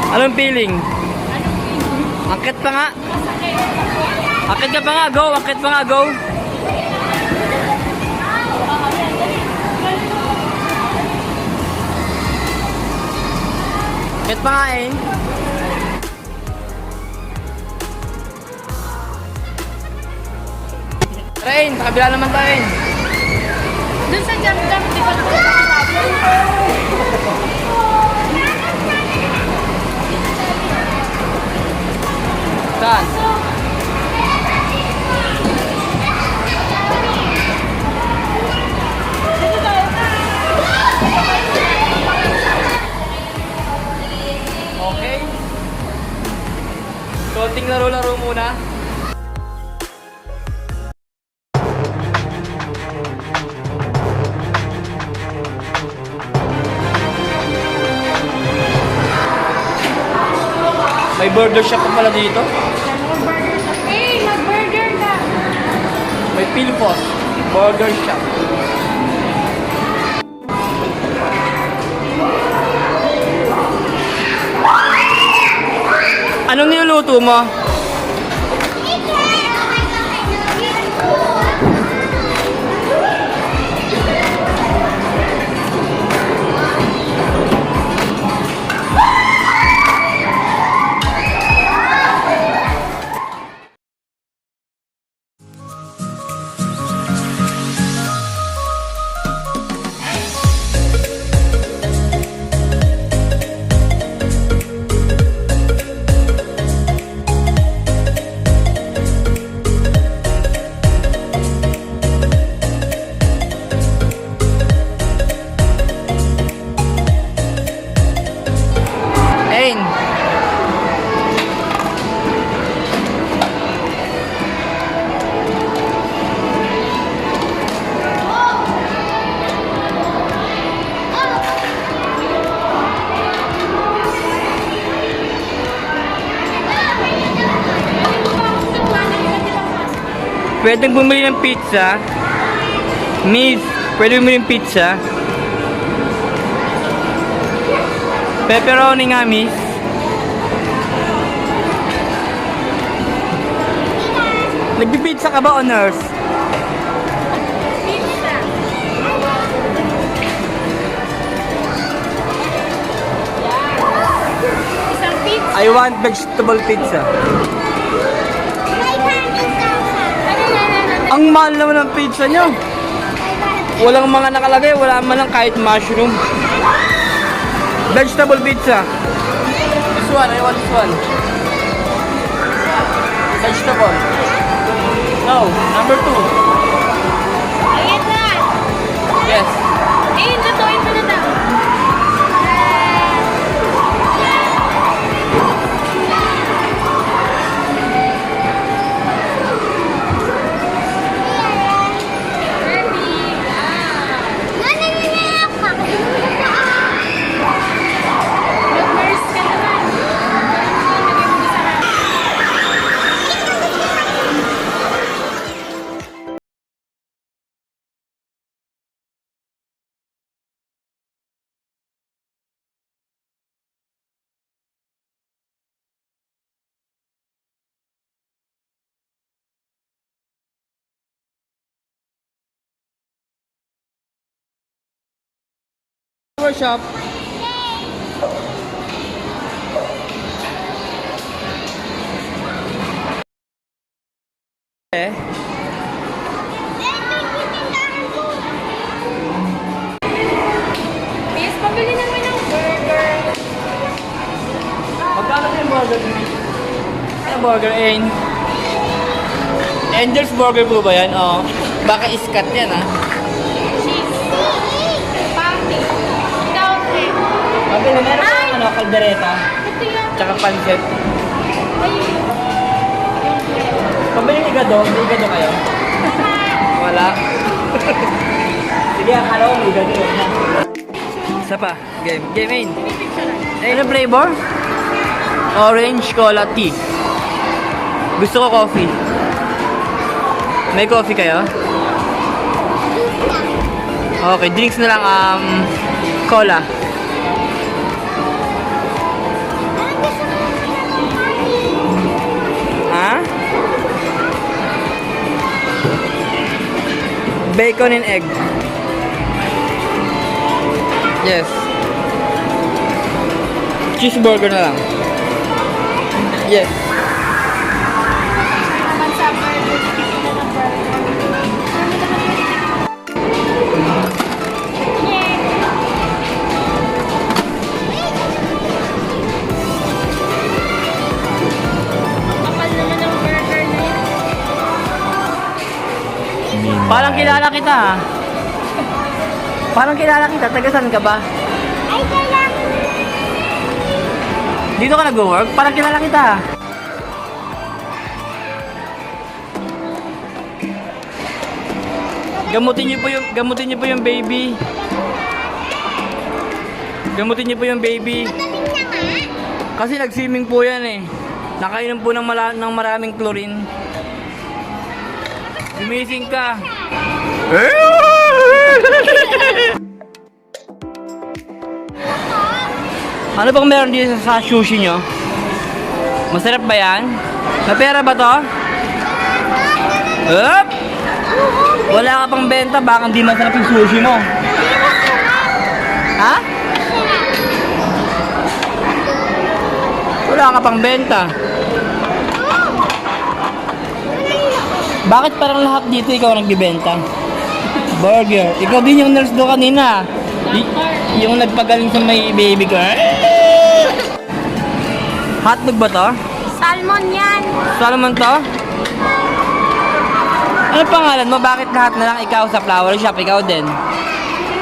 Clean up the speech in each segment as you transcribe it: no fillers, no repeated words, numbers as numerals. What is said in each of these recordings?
Anong feeling? Akit pa nga. Akit ka pa nga, go. Akit pa nga, go. Akit pa nga eh. Rain, sa kabila naman tayo. Doon sa jump-jump, di ba naman Saan? Okay. Konting laro-laro muna. May burger shop pa pala dito. Hey, mag-burger ka! May Pilpos Burger Shop. Anong niluluto mo? Ain. Pwedeng bumili ng pizza. Miss, pwede bumili ng pizza. Pepperoni nga, miss. Nagpipizza ka ba o nurse? Pizza! Isang pizza! I want vegetable pizza. Ang mahal naman ng pizza nyo. Walang mga nakalagay, wala man lang kahit mushroom. Vegetable pizza. This one, I want this one. Vegetable. No, number 2. Ayan na! Yes. Eh, lutuin mo na daw. Mag-burst ka naman. Lagay mo sa harap. Shop. Eh? Miss, pabili naman ng burger. Magkano yung burger? Ano burger, Ain? Angel's Burger po ba yan? Oo. Baka iskat yan, ha? Cheese. Patty. Without egg. Pabili, meron Ay! kang ano, kaldereta. Ito yan. Tsaka pancit. Ayun. Pabili ni Gado. May Gado kayo? Wala. Sige, akala ko may Gado. Isa pa. Game. Game, Ain. Ano flavor? Orange cola tea. Gusto ko coffee. May coffee kayo? Okay, drinks na lang, cola. Bacon and egg. Yes. Cheeseburger na lang. Yes. Naman sa burger, titigil na ng burger. Yeah. Kapal naman ng burger na yun. Parang kilala kita ha. Parang kilala kita. Taga saan ka ba? Ay, kailangan. Dito ka nag-work? Parang kilala kita ha. Gamutin niyo po yung baby. Gamutin niyo po yung baby. Kasi nag-swimming po yan eh. Nakainom po ng maraming chlorine. Gumising ka. Ano bang meron dito sa sushi nyo? Masarap ba yan? May pera ba to? Up! Wala ka pang benta, baka hindi masarap yung sushi mo. Ha? Wala ka pang benta. Bakit parang lahat dito ikaw nagbibenta? Burger. Ikaw din yung nurse doon kanina. Yung nagpagaling sa may baby girl. Hotdog ba to? Salmon yan. Salmon to? Ano pangalan mo? Bakit lahat na lang ikaw sa flower shop? Ikaw din.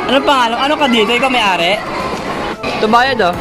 Ano pangalan? Ano ka dito? Ikaw may-ari? Ito bayad oh.